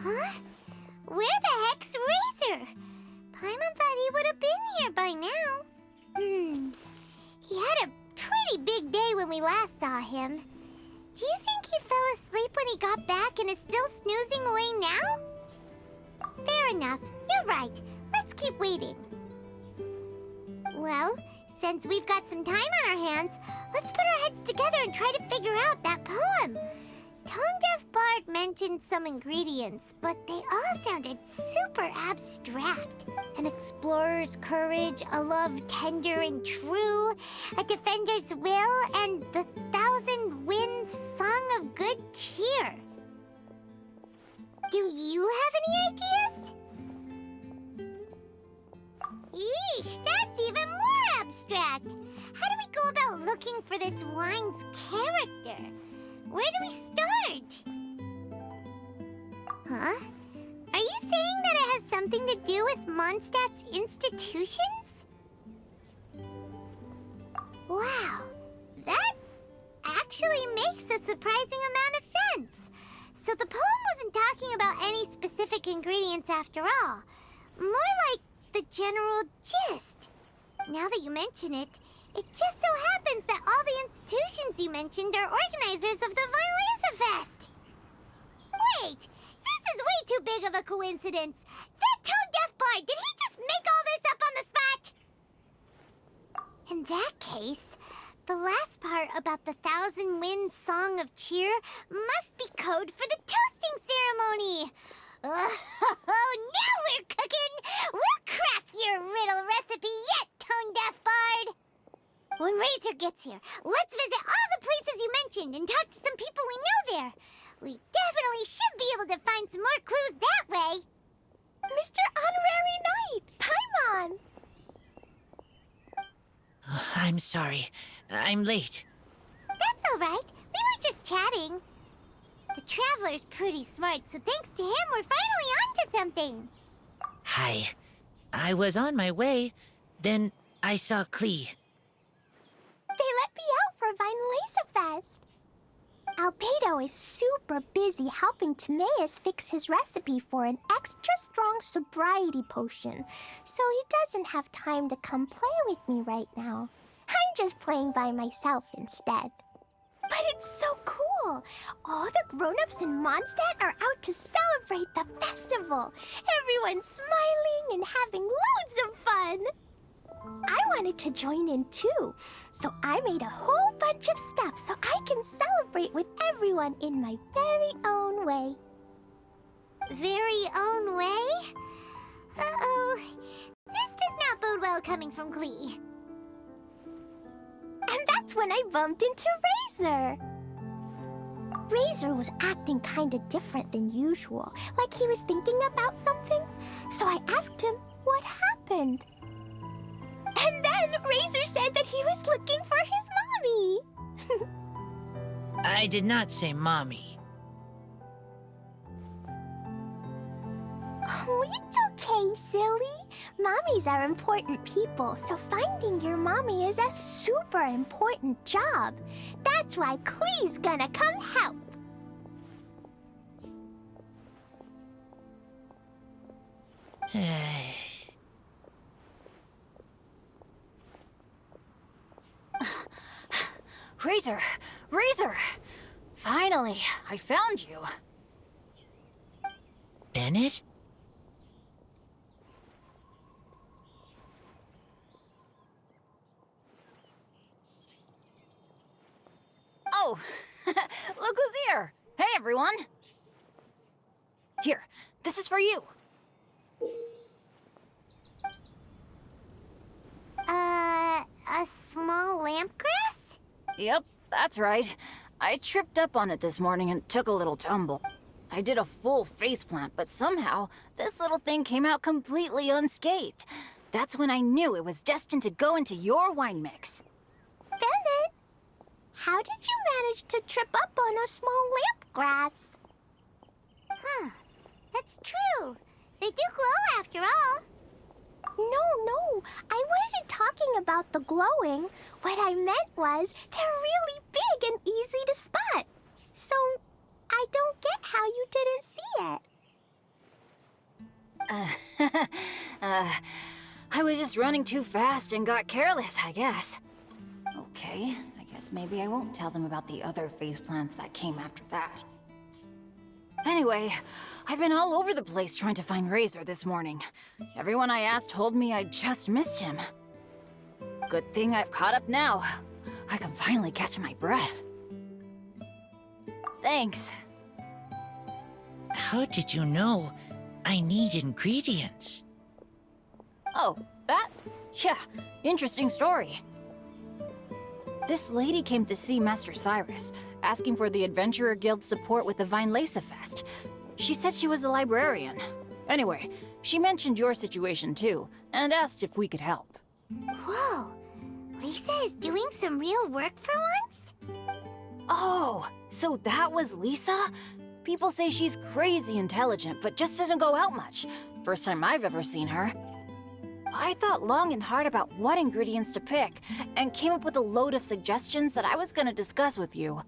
Huh? Where the heck's Razor? Paimon thought he would have been here by now. He had a pretty big day when we last saw him. Do you think he fell asleep when he got back and is still snoozing away now? Fair enough. You're right. Let's keep waiting. Well, since we've got some time on our hands, let's put our heads together and try to figure out that poem. Tone-deaf Bard mentioned some ingredients, but they all sounded super abstract. An explorer's courage, a love tender and true, a defender's will, and the thousand winds song of good cheer. Do you have any ideas? Eesh, that's even more abstract. How do we go about looking for this wine's character? Where do we start? Huh? Are you saying that it has something to do with Mondstadt's institutions? Wow, that actually makes a surprising amount of sense. So the poem wasn't talking about any specific ingredients after all. More like the general gist. Now that you mention it, it just so happens that all the institutions you mentioned are organizers of the Vine Laser Fest. Wait, this is way too big of a coincidence. That tone-deaf bard, did he just make all this up on the spot? In that case, the last part about the Thousand Winds Song of Cheer must be code for the toasting ceremony. Oh, now we're cooking! We'll crack your riddle recipe yet, tone-deaf bard! When Razor gets here, let's visit all the places you mentioned and talk to some people we know there. We definitely should be able to find some more clues that way. Mr. Honorary Knight, Paimon! I'm sorry. I'm late. That's all right. We were just chatting. The Traveler's pretty smart, so thanks to him, we're finally onto something. Hi. I was on my way. Then I saw Klee. They let me out for Vine Laser Fest. Albedo is super busy helping Timaeus fix his recipe for an extra strong sobriety potion, so he doesn't have time to come play with me right now. I'm just playing by myself instead. But it's so cool! All the grown-ups in Mondstadt are out to celebrate the festival. Everyone's smiling and having loads of fun. I wanted to join in too, so I made a whole bunch of stuff so I can celebrate with everyone in my very own way. Very own way? Uh-oh. This does not bode well coming from Klee. And that's when I bumped into Razor. Razor was acting kinda different than usual, like he was thinking about something. So I asked him what happened. And then Razor said that he was looking for his mommy. I did not say mommy. Oh, it's okay, silly. Mommies are important people, so finding your mommy is a super important job. That's why Klee's gonna come help. Razor! Razor! Finally, I found you. Bennett? Oh, look who's here! Hey, everyone! Here, this is for you. A small lampgrass? Yep, that's right. I tripped up on it this morning and took a little tumble. I did a full faceplant, but somehow this little thing came out completely unscathed. That's when I knew it was destined to go into your wine mix. Bennett, how did you manage to trip up on a small lampgrass? Huh. That's true. They do glow after all. No, I wasn't talking about the glowing. What I meant was they're really big and easy to spot. So I don't get how you didn't see it. I was just running too fast and got careless, I guess. Okay, I guess maybe I won't tell them about the other phase plants that came after that. Anyway, I've been all over the place trying to find Razor this morning. Everyone I asked told me I just missed him. Good thing I've caught up now. I can finally catch my breath. Thanks. How did you know I need ingredients? Oh, that? Yeah, interesting story. This lady came to see Master Cyrus, asking for the Adventurer Guild's support with the Vinelesa Fest. She said she was a librarian. Anyway, she mentioned your situation too, and asked if we could help. Whoa, Lisa is doing some real work for once? Oh, so that was Lisa? People say she's crazy intelligent, but just doesn't go out much. First time I've ever seen her. I thought long and hard about what ingredients to pick, and came up with a load of suggestions that I was gonna discuss with you.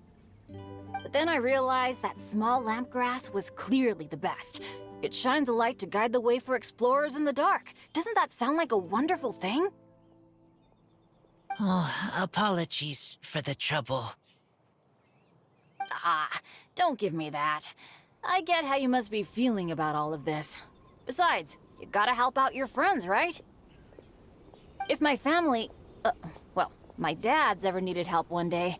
But then I realized that small lampgrass was clearly the best. It shines a light to guide the way for explorers in the dark. Doesn't that sound like a wonderful thing? Oh, apologies for the trouble. Ah, don't give me that. I get how you must be feeling about all of this. Besides, you gotta help out your friends, right? If my family, well, my dad's ever needed help one day,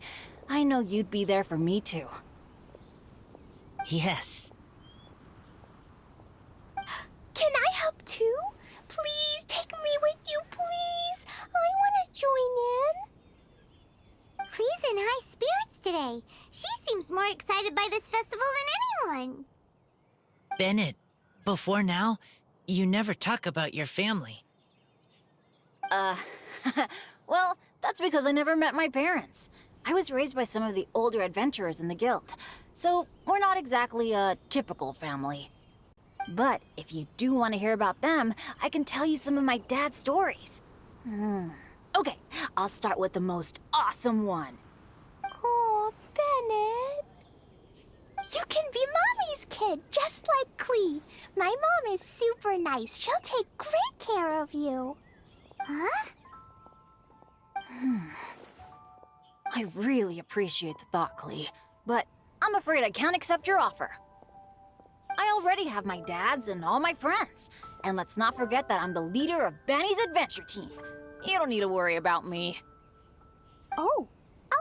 I know you'd be there for me too. Yes. Can I help too? Please take me with you, please. I want to join in. Clee's in high spirits today. She seems more excited by this festival than anyone. Bennett, before now, you never talk about your family. Well, that's because I never met my parents. I was raised by some of the older adventurers in the guild, so we're not exactly a typical family. But if you do want to hear about them, I can tell you some of my dad's stories. Okay, I'll start with the most awesome one. Oh, Bennett. You can be Mommy's kid, just like Clee. My mom is super nice. She'll take great care of you. Huh? I really appreciate the thought, Clee, but I'm afraid I can't accept your offer. I already have my dad's and all my friends. And let's not forget that I'm the leader of Benny's adventure team. You don't need to worry about me. Oh,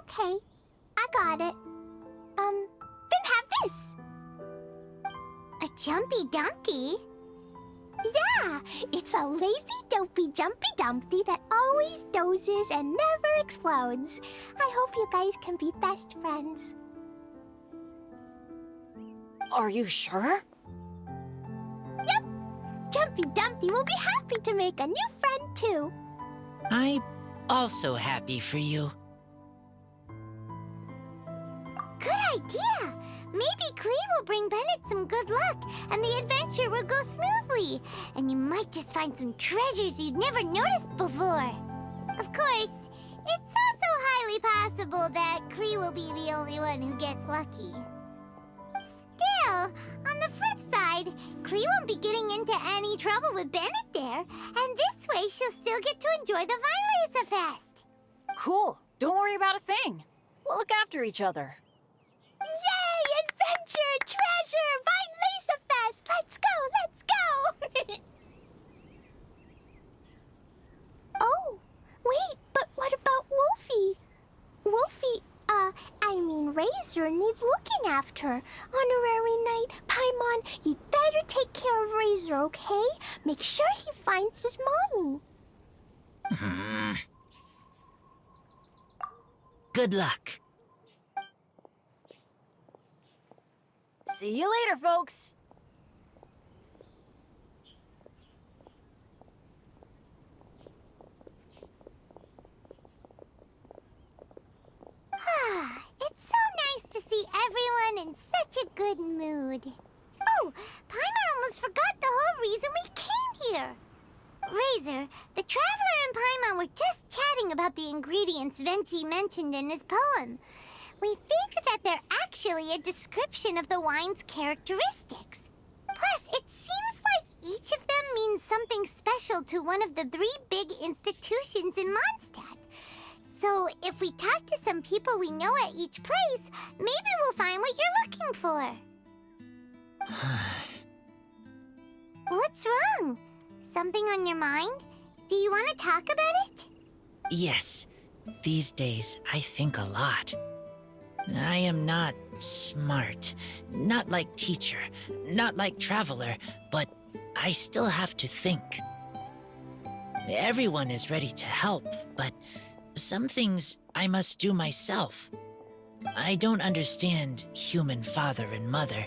okay. I got it. Then have this. A Jumpy Dumpty? Yeah, it's a lazy, dopey, jumpy dumpty that always dozes and never explodes. I hope you guys can be best friends. Are you sure? Yep. Jumpy Dumpty will be happy to make a new friend, too. I'm also happy for you. Good idea! Maybe Clee will bring Bennett some good luck, and the adventure will go smoothly. And you might just find some treasures you'd never noticed before. Of course, it's also highly possible that Clee will be the only one who gets lucky. Still, on the flip side, Clee won't be getting into any trouble with Bennett there, and this way she'll still get to enjoy the Vinelesa Fest. Cool. Don't worry about a thing. We'll look after each other. Yay! Adventure! Treasure! Vinelesa Fest! Let's go! Let's go! Oh, wait, but what about Wolfie? Wolfie, Razor needs looking after. Honorary Knight, Paimon, you better take care of Razor, okay? Make sure he finds his mommy. Good luck. See you later, folks. It's so nice to see everyone in such a good mood. Oh, Paimon almost forgot the whole reason we came here. Razor, the Traveler and Paimon were just chatting about the ingredients Venti mentioned in his poem. We think that they're actually a description of the wine's characteristics. Plus, it seems like each of them means means something special to one of the 3 big institutions in Mondstadt. So if we talk to some people we know at each place, maybe we'll find what you're looking for. What's wrong? Something on your mind? Do you want to talk about it? Yes, these days I think a lot. I am not smart, not like teacher, not like traveler, but I still have to think. Everyone is ready to help, but some things I must do myself. I don't understand human father and mother,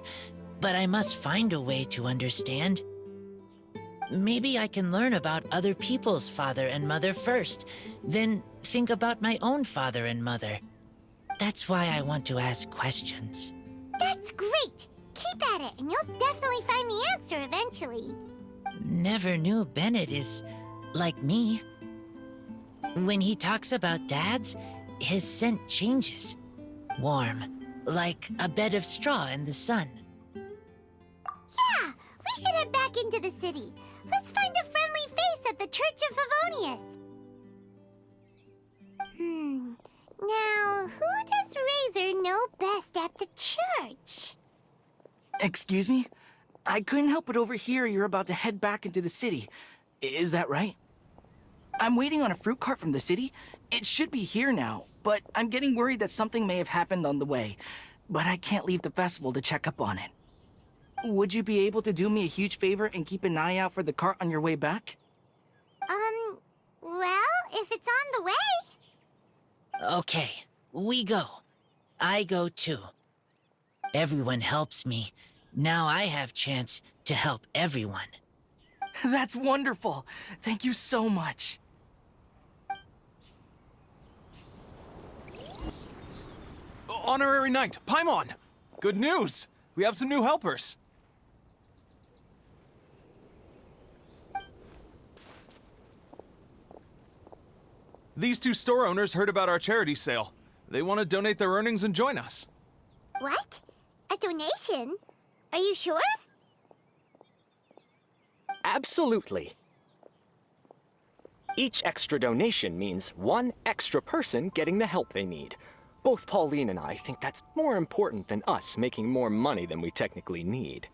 but I must find a way to understand. Maybe I can learn about other people's father and mother first, then think about my own father and mother. That's why I want to ask questions. That's great! Keep at it, and you'll definitely find the answer eventually. Never knew Bennett is like me. When he talks about dads, his scent changes. Warm, like a bed of straw in the sun. Yeah, we should head back into the city. Let's find a friendly face at the Church of Favonius. Now, who does Razor know best at the church? Excuse me? I couldn't help but overhear you're about to head back into the city. Is that right? I'm waiting on a fruit cart from the city. It should be here now, but I'm getting worried that something may have happened on the way. But I can't leave the festival to check up on it. Would you be able to do me a huge favor and keep an eye out for the cart on your way back? Well, if it's on the way. Okay, we go. I go too. Everyone helps me. Now I have chance to help everyone. That's wonderful. Thank you so much. Honorary Knight, Paimon! Good news! We have some new helpers. These 2 store owners heard about our charity sale. They want to donate their earnings and join us. What? A donation? Are you sure? Absolutely. Each extra donation means 1 extra person getting the help they need. Both Pauline and I think that's more important than us making more money than we technically need.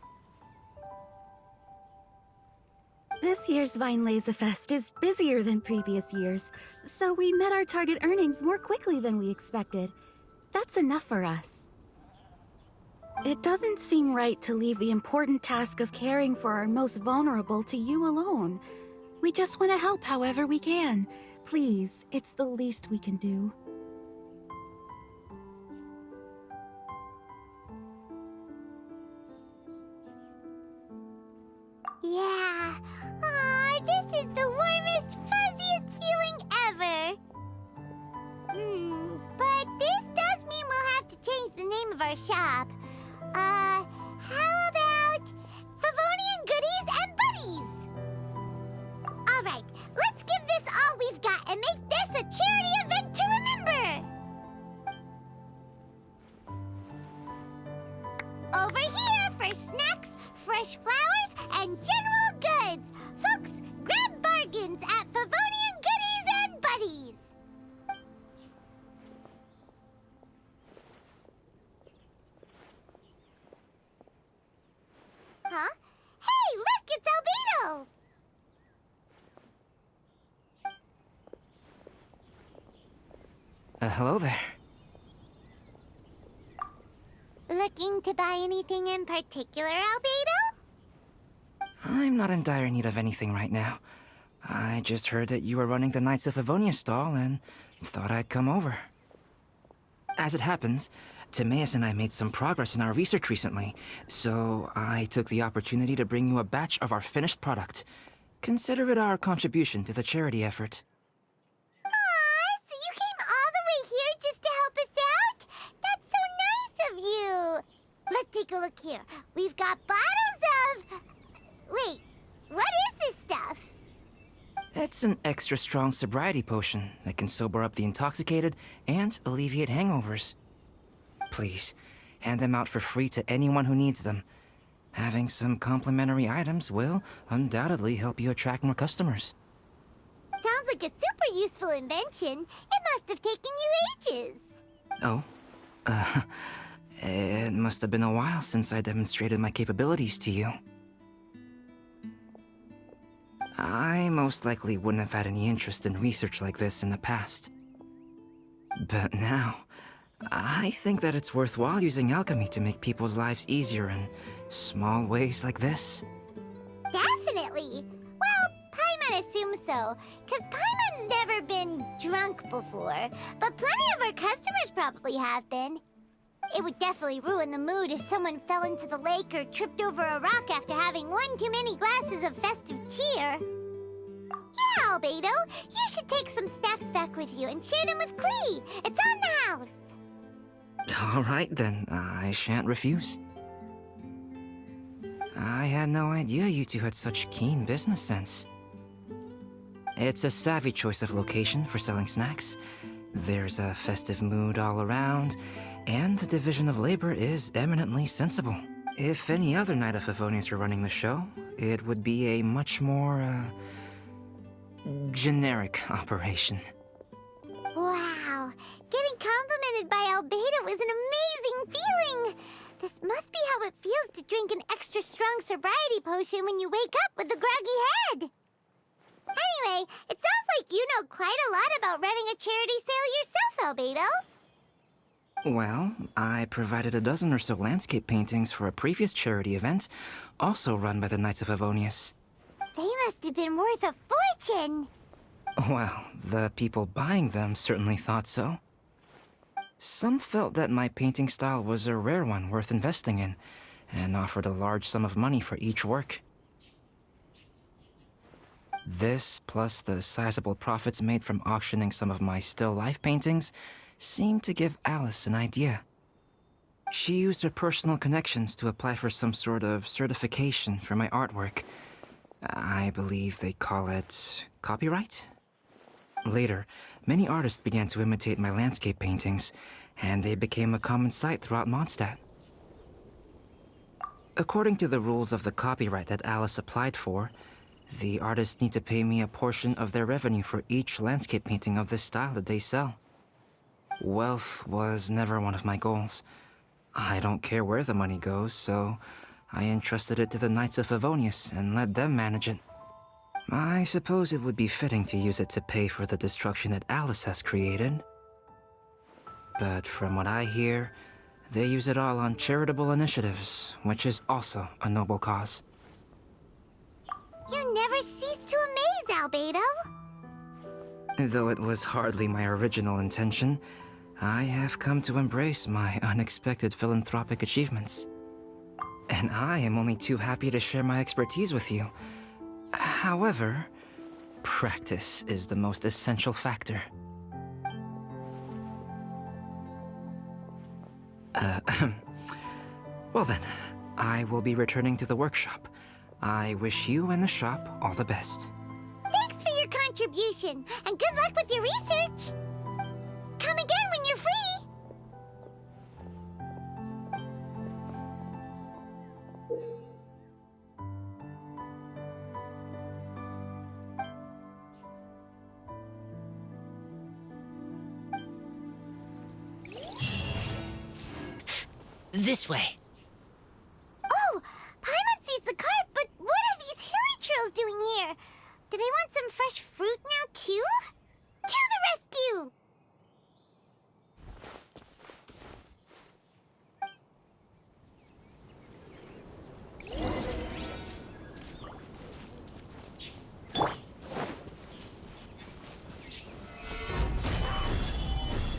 This year's Vinelaser Fest is busier than previous years, so we met our target earnings more quickly than we expected. That's enough for us. It doesn't seem right to leave the important task of caring for our most vulnerable to you alone. We just want to help however we can. Please, it's the least we can do. Yeah. Aw, this is the warmest, fuzziest feeling ever. But this does mean we'll have to change the name of our shop. How about Favonian Goodies and Buddies? All right, let's give this all we've got and make this a charity event to remember. Over here for snacks, fresh flowers, and general goods. Folks, grab bargains at Favonian Goodies and Buddies. Huh? Hey, look, it's Albedo! Hello there. Looking to buy anything in particular, Albedo? I'm not in dire need of anything right now. I just heard that you were running the Knights of Avonia stall and thought I'd come over. As it happens, Timaeus and I made some progress in our research recently, so I took the opportunity to bring you a batch of our finished product. Consider it our contribution to the charity effort. Aw, so you came all the way here just to help us out? That's so nice of you! Let's take a look here. We've got bottles of... Wait, what is this stuff? It's an extra strong sobriety potion that can sober up the intoxicated and alleviate hangovers. Please, hand them out for free to anyone who needs them. Having some complimentary items will undoubtedly help you attract more customers. Sounds like a super useful invention. It must have taken you ages. Oh, it must have been a while since I demonstrated my capabilities to you. I most likely wouldn't have had any interest in research like this in the past. But now, I think that it's worthwhile using alchemy to make people's lives easier in small ways like this. Definitely. Well, Paimon assumes so, because Paimon's never been drunk before, but plenty of our customers probably have been. It would definitely ruin the mood if someone fell into the lake or tripped over a rock after having one too many glasses of festive cheer. Yeah, Albedo, you should take some stacks back with you and share them with Klee. It's on the house. All right then, I shan't refuse. I had no idea you two had such keen business sense. It's a savvy choice of location for selling snacks. There's a festive mood all around, and the division of labor is eminently sensible. If any other Knight of Favonius were running the show, it would be a much more, generic operation. Wow, getting complimented by Albedo is an amazing feeling. This must be how it feels to drink an extra strong sobriety potion when you wake up with a groggy head. Anyway, it sounds like you know quite a lot about running a charity sale yourself, Albedo. Well, I provided a dozen or so landscape paintings for a previous charity event, also run by the Knights of Favonius. They must have been worth a fortune. Well, the people buying them certainly thought so. Some felt that my painting style was a rare one worth investing in, and offered a large sum of money for each work. This, plus the sizable profits made from auctioning some of my still life paintings, seemed to give Alice an idea. She used her personal connections to apply for some sort of certification for my artwork. I believe they call it copyright? Later, many artists began to imitate my landscape paintings, and they became a common sight throughout Mondstadt. According to the rules of the copyright that Alice applied for, the artists need to pay me a portion of their revenue for each landscape painting of this style that they sell. Wealth was never one of my goals. I don't care where the money goes, so I entrusted it to the Knights of Favonius and let them manage it. I suppose it would be fitting to use it to pay for the destruction that Alice has created. But from what I hear, they use it all on charitable initiatives, which is also a noble cause. You never cease to amaze, Albedo. Though it was hardly my original intention, I have come to embrace my unexpected philanthropic achievements. And I am only too happy to share my expertise with you. However, practice is the most essential factor. Well then, I will be returning to the workshop. I wish you and the shop all the best. Thanks for your contribution, and good luck with your research. Come again when you're free. This way. Oh, Paimon sees the cart, but what are these hilly trails doing here? Do they want some fresh fruit now, too? To the rescue!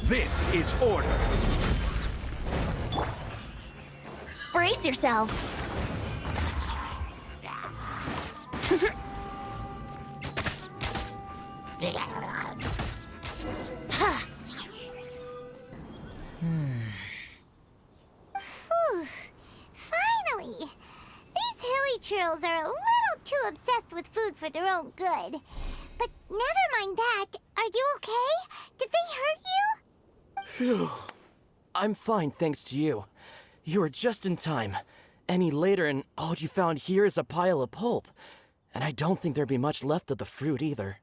This is order. Brace yourselves. Whew. Finally! These hilly trails are a little too obsessed with food for their own good. But never mind that. Are you okay? Did they hurt you? Phew. I'm fine, thanks to you. You are just in time. any later and all you found here is a pile of pulp. And I don't think there'd be much left of the fruit either.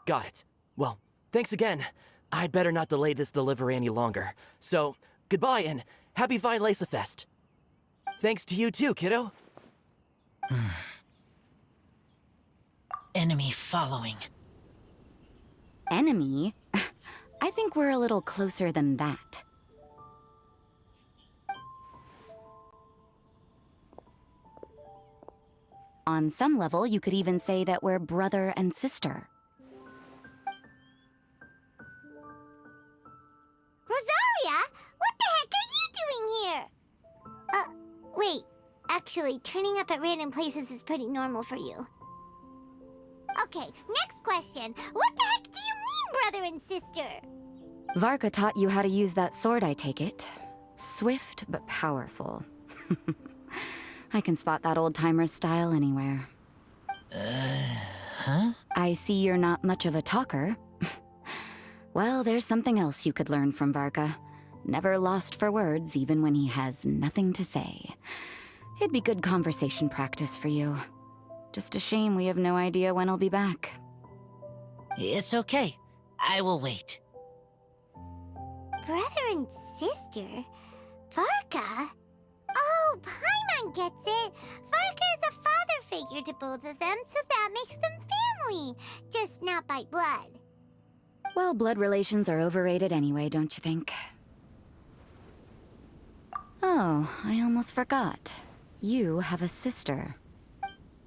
Got it. Well, thanks again. I'd better not delay this delivery any longer. So, goodbye and happy Vine Lace Fest. Thanks to you too, kiddo. Enemy following. Enemy? I think we're a little closer than that. On some level, you could even say that we're brother and sister. Rosaria, what the heck are you doing here? Wait. Actually, turning up at random places is pretty normal for you. Okay, next question. What the heck do you mean, brother and sister? Varka taught you how to use that sword, I take it. Swift but powerful. I can spot that old-timer's style anywhere. Huh? I see you're not much of a talker. Well, there's something else you could learn from Varka. Never lost for words, even when he has nothing to say. It'd be good conversation practice for you. Just a shame we have no idea when he'll be back. It's okay. I will wait. Brother and sister? Varka? Oh, Paimon gets it. Varka is a father figure to both of them, so that makes them family. Just not by blood. Well, blood relations are overrated anyway, don't you think? Oh, I almost forgot. You have a sister.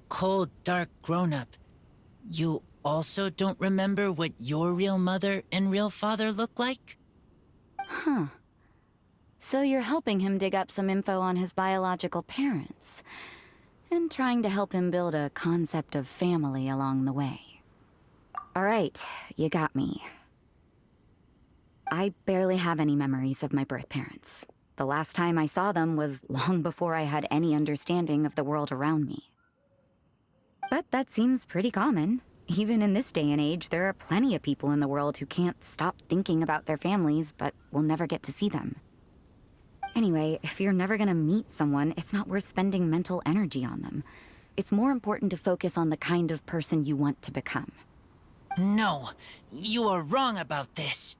Cold, dark grown-up. You also don't remember what your real mother and real father look like? Huh. So you're helping him dig up some info on his biological parents, and trying to help him build a concept of family along the way. All right, you got me. I barely have any memories of my birth parents. The last time I saw them was long before I had any understanding of the world around me. But that seems pretty common. Even in this day and age, there are plenty of people in the world who can't stop thinking about their families, but will never get to see them. Anyway, if you're never gonna meet someone, it's not worth spending mental energy on them. It's more important to focus on the kind of person you want to become. No, you are wrong about this.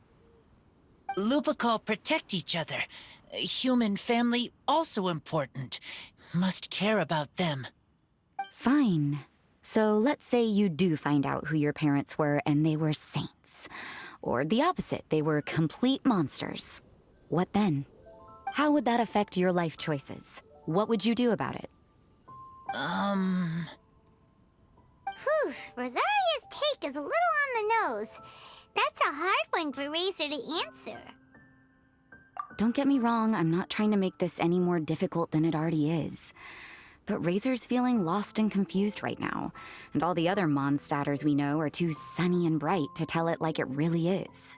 Lupical protect each other. Human family also important. Must care about them. Fine. So let's say you do find out who your parents were and they were saints. Or the opposite, they were complete monsters. What then? How would that affect your life choices? What would you do about it? Whew, Rosaria's take is a little on the nose. That's a hard one for Razor to answer. Don't get me wrong, I'm not trying to make this any more difficult than it already is. But Razor's feeling lost and confused right now, and all the other Mondstadters we know are too sunny and bright to tell it like it really is.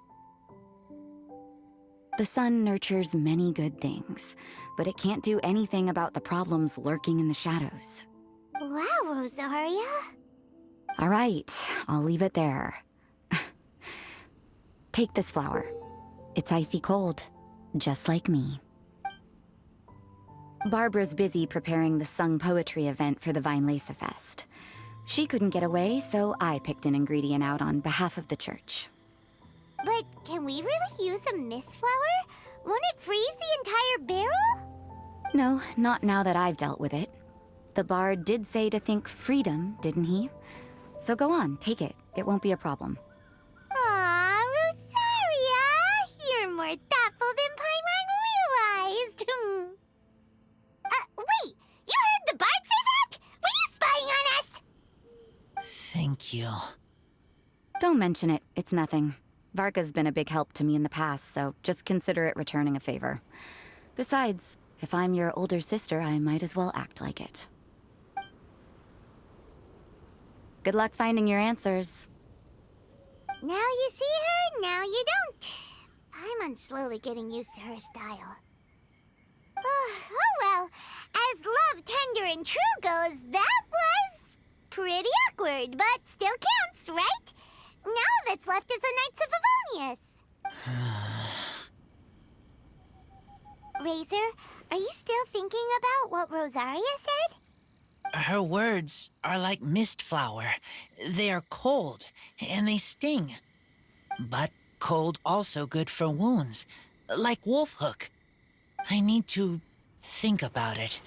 The sun nurtures many good things, but it can't do anything about the problems lurking in the shadows. Wow, Rosaria. All right, I'll leave it there. Take this flower. It's icy cold, just like me. Barbara's busy preparing the sung poetry event for the Vine Lace Fest. She couldn't get away, so I picked an ingredient out on behalf of the church. But can we really use a mist flower? Won't it freeze the entire barrel? No, not now that I've dealt with it. The bard did say to think freedom, didn't he? So go on, take it. It won't be a problem. Aw, Rosaria! You're more thoughtful than Paimon realized. Wait! You heard the bard say that? Were you spying on us? Thank you. Don't mention it. It's nothing. Varka's been a big help to me in the past, so just consider it returning a favor. Besides, if I'm your older sister, I might as well act like it. Good luck finding your answers. Now you see her, now you don't. Paimon's slowly getting used to her style. Oh well, as love tender and true goes, that was pretty awkward, but still counts, right? Now all that's left is the Knights of Favonius. Razor, Are you still thinking about what Rosaria said? Her words are like mist flower. They are cold, and they sting. But cold also good for wounds, like wolf hook. I need to think about it.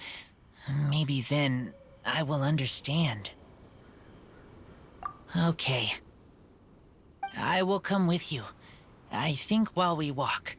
Maybe then I will understand. Okay. I will come with you. I think while we walk.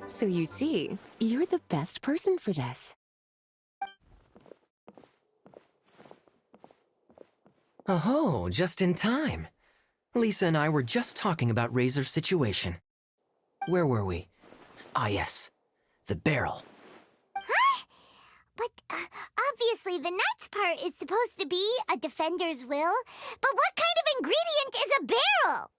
So you see, you're the best person for this. Oh, just in time. Lisa and I were just talking about Razor's situation. Where were we? Ah, yes. The barrel. Huh? But obviously the nuts part is supposed to be a defender's will. But what kind of ingredient is a barrel?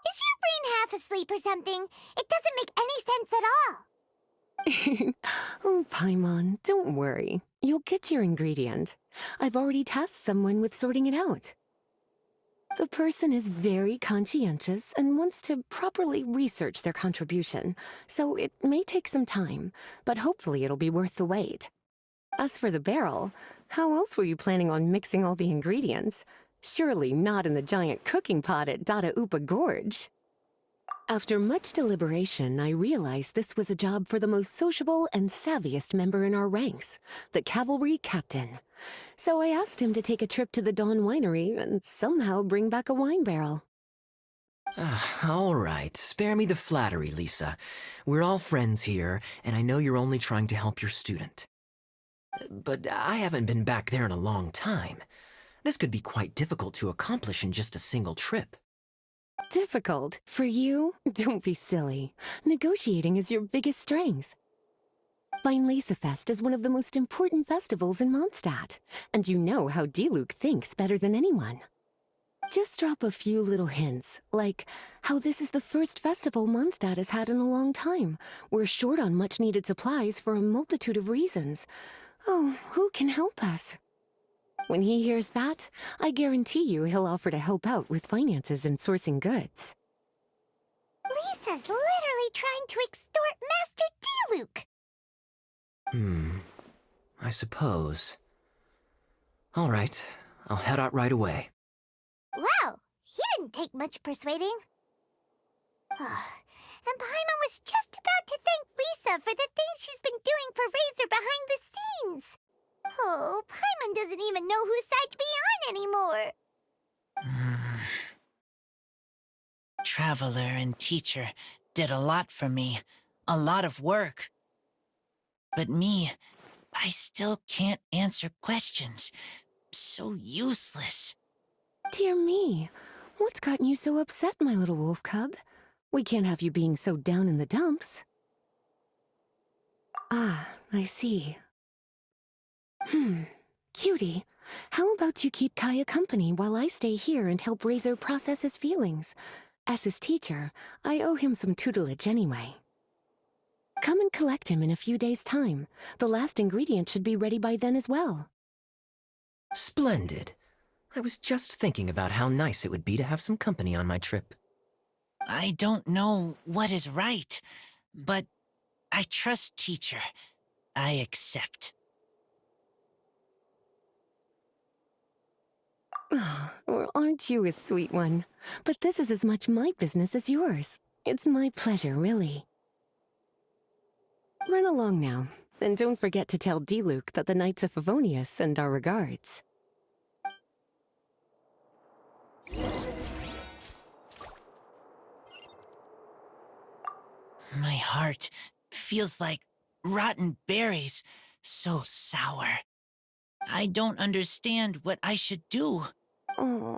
Is your brain half asleep or something? It doesn't make any sense at all. Oh, Paimon, don't worry. You'll get your ingredient. I've already tasked someone with sorting it out. The person is very conscientious and wants to properly research their contribution, so it may take some time, but hopefully it'll be worth the wait. As for the barrel, how else were you planning on mixing all the ingredients? Surely not in the giant cooking pot at Dada Upa Gorge. After much deliberation, I realized this was a job for the most sociable and savviest member in our ranks, the cavalry captain. So I asked him to take a trip to the Dawn Winery and somehow bring back a wine barrel. All right, spare me the flattery, Lisa. We're all friends here, and I know you're only trying to help your student. But I haven't been back there in a long time. This could be quite difficult to accomplish in just a single trip. Difficult? For you? Don't be silly. Negotiating is your biggest strength. Fest is one of the most important festivals in Mondstadt, and you know how Diluc thinks better than anyone. Just drop a few little hints, like how this is the first festival Mondstadt has had in a long time. We're short on much-needed supplies for a multitude of reasons. Oh, who can help us? When he hears that, I guarantee you he'll offer to help out with finances and sourcing goods. Lisa's literally trying to extort Master Diluc. I suppose. All right, I'll head out right away. Wow, he didn't take much persuading. And Paimon was just about to thank Lisa for the things she's been doing for Razor behind the scenes. Oh, Paimon doesn't even know whose side to be on anymore. Traveler and teacher did a lot for me. A lot of work. But me, I still can't answer questions. So useless. Dear me, what's gotten you so upset, my little wolf cub? We can't have you being so down in the dumps. Ah, I see. Cutie, how about you keep Kaya company while I stay here and help Razor process his feelings? As his teacher, I owe him some tutelage anyway. Come and collect him in a few days' time. The last ingredient should be ready by then as well. Splendid. I was just thinking about how nice it would be to have some company on my trip. I don't know what is right, but I trust teacher. I accept. Well, aren't you a sweet one? But this is as much my business as yours. It's my pleasure, really. Run along now. And don't forget to tell Diluc that the Knights of Favonius send our regards. My heart feels like rotten berries, so sour. I don't understand what I should do. Oh,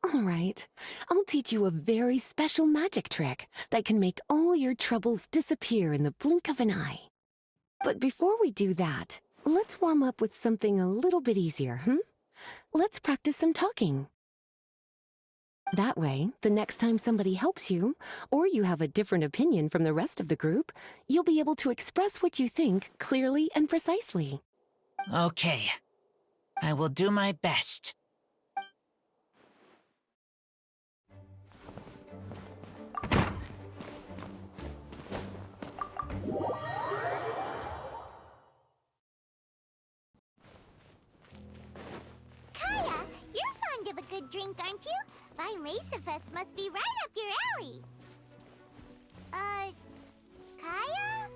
all right. I'll teach you a very special magic trick that can make all your troubles disappear in the blink of an eye. But before we do that, let's warm up with something a little bit easier, Let's practice some talking. That way, the next time somebody helps you, or you have a different opinion from the rest of the group, you'll be able to express what you think clearly and precisely. Okay. I will do my best. Kaya, you're fond of a good drink, aren't you? Vine Lacerfest must be right up your alley. Kaya?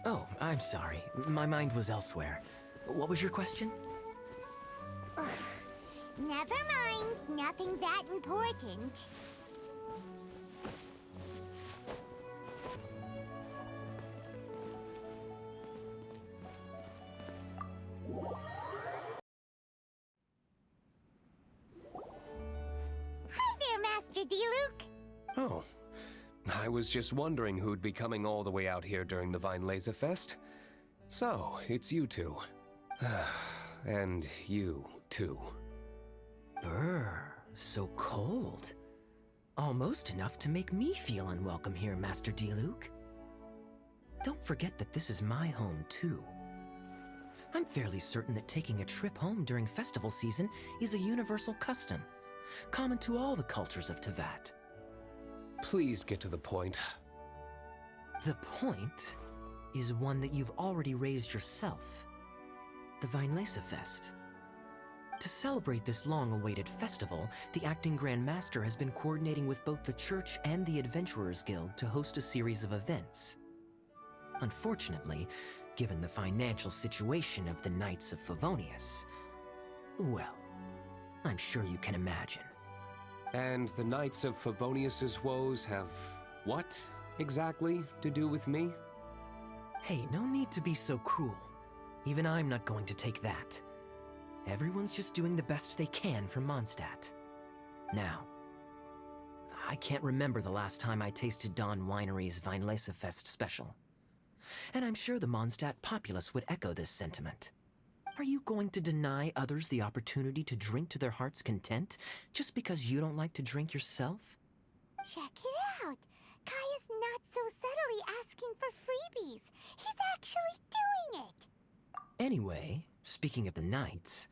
Oh, I'm sorry. My mind was elsewhere. What was your question? Ugh, never mind. Nothing that important. Hi there, Master Diluc. Oh, I was just wondering who'd be coming all the way out here during the Vine Laserfest. So, it's you two. And you, too. Brr, so cold. Almost enough to make me feel unwelcome here, Master Diluc. Don't forget that this is my home, too. I'm fairly certain that taking a trip home during festival season is a universal custom, common to all the cultures of Teyvat. Please get to the point. The point is one that you've already raised yourself. The Vine Lacerfest. To celebrate this long-awaited festival, the Acting Grand Master has been coordinating with both the Church and the Adventurers Guild to host a series of events. Unfortunately, given the financial situation of the Knights of Favonius, well, I'm sure you can imagine. And the Knights of Favonius's woes have what, exactly, to do with me? Hey, no need to be so cruel. Even I'm not going to take that. Everyone's just doing the best they can for Mondstadt. Now, I can't remember the last time I tasted Dawn Winery's Vine Lacerfest special. And I'm sure the Mondstadt populace would echo this sentiment. Are you going to deny others the opportunity to drink to their heart's content just because you don't like to drink yourself? Check it out. Kaya's not so subtly asking for freebies. He's actually doing it. Anyway, speaking of the Knights,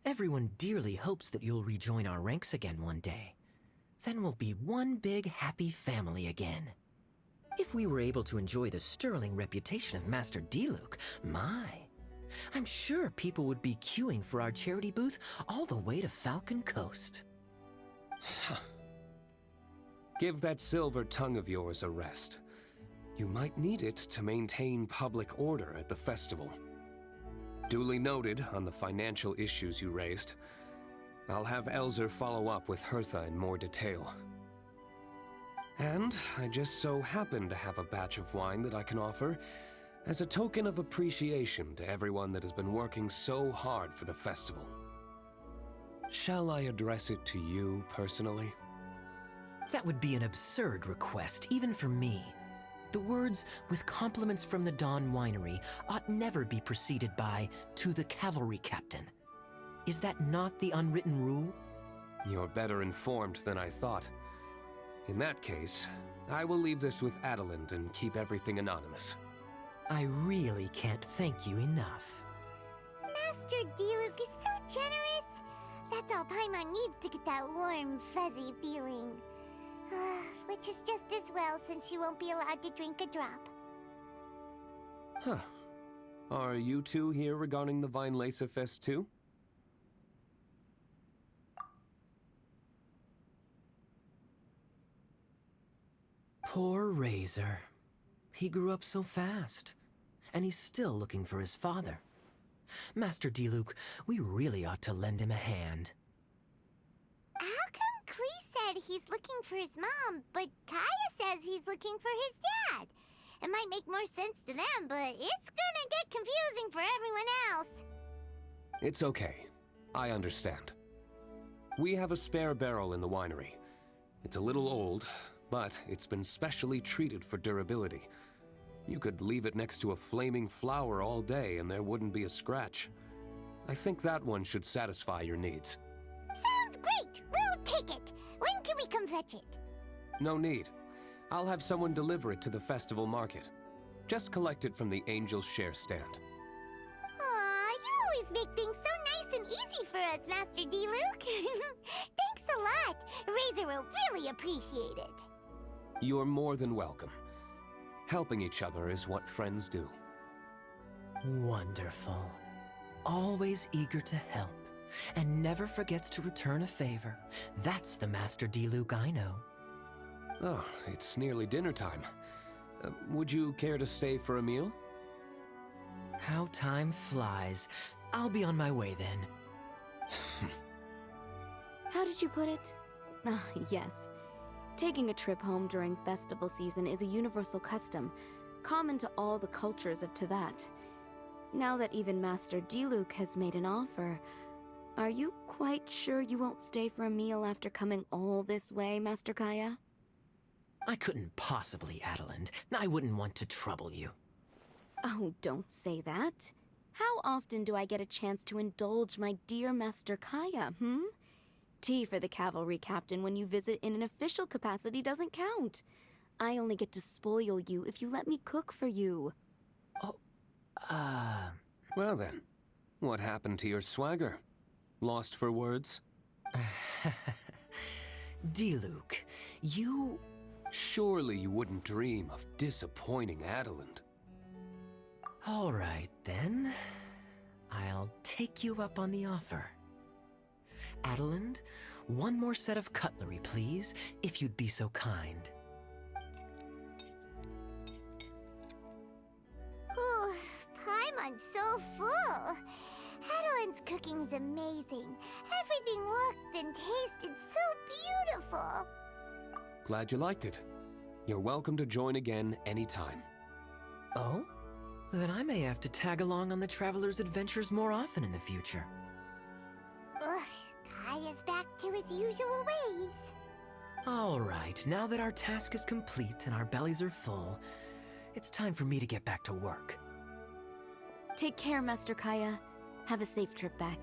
everyone dearly hopes that you'll rejoin our ranks again one day. Then we'll be one big happy family again. If we were able to enjoy the sterling reputation of Master Diluc, I'm sure people would be queuing for our charity booth all the way to Falcon Coast. Give that silver tongue of yours a rest. You might need it to maintain public order at the festival. Duly noted on the financial issues you raised. I'll have Elzer follow up with Hertha in more detail. And I just so happen to have a batch of wine that I can offer as a token of appreciation to everyone that has been working so hard for the festival. Shall I address it to you personally? That would be an absurd request, even for me. The words, "with compliments from the Dawn Winery," ought never be preceded by, "to the cavalry captain." Is that not the unwritten rule? You're better informed than I thought. In that case, I will leave this with Adelind and keep everything anonymous. I really can't thank you enough. Master Diluc is so generous. That's all Paimon needs to get that warm, fuzzy feeling. Which is just as well since she won't be allowed to drink a drop. Huh. Are you two here regarding the Vine Lacerfest too? Poor Razor. He grew up so fast. and he's still looking for his father. Master Diluc, we really ought to lend him a hand. How come Klee said he's looking for his mom, but Kaya says he's looking for his dad? It might make more sense to them, but it's gonna get confusing for everyone else. It's okay. I understand. We have a spare barrel in the winery. It's a little old, but it's been specially treated for durability. You could leave it next to a flaming flower all day and there wouldn't be a scratch. I think that one should satisfy your needs. Sounds great! We'll take it! When can we come fetch it? No need. I'll have someone deliver it to the festival market. Just collect it from the Angel's Share stand. Aw, you always make things so nice and easy for us, Master Diluc. Thanks a lot. Razor will really appreciate it. You're more than welcome. Helping each other is what friends do. Wonderful. Always eager to help, and never forgets to return a favor. That's the Master Diluc I know. Oh, it's nearly dinner time. Would you care to stay for a meal? How time flies. I'll be on my way then. How did you put it? Ah, yes. Taking a trip home during festival season is a universal custom, common to all the cultures of Teyvat. Now that even Master Diluc has made an offer, are you quite sure you won't stay for a meal after coming all this way, Master Kaya? I couldn't possibly, Adeland. I wouldn't want to trouble you. Oh, don't say that. How often do I get a chance to indulge my dear Master Kaya, Tea for the cavalry captain when you visit in an official capacity doesn't count. I only get to spoil you if you let me cook for you. Well then, what happened to your swagger? Lost for words? Diluc, you... Surely you wouldn't dream of disappointing Adeland. All right, then. I'll take you up on the offer. Adeland, one more set of cutlery, please, if you'd be so kind. Whew, Paimon's so full. Adeland's cooking's amazing. Everything looked and tasted so beautiful. Glad you liked it. You're welcome to join again anytime. Oh? Then I may have to tag along on the Traveler's adventures more often in the future. Ugh, Kaya's back to his usual ways. All right, now that our task is complete and our bellies are full, it's time for me to get back to work. Take care, Master Kaya. Have a safe trip back.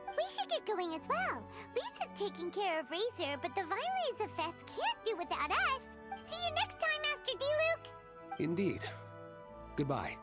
We should get going as well. Lisa's taking care of Razor, but the Vinelaza Fest can't do without us. See you next time, Master Diluc! Indeed. Goodbye.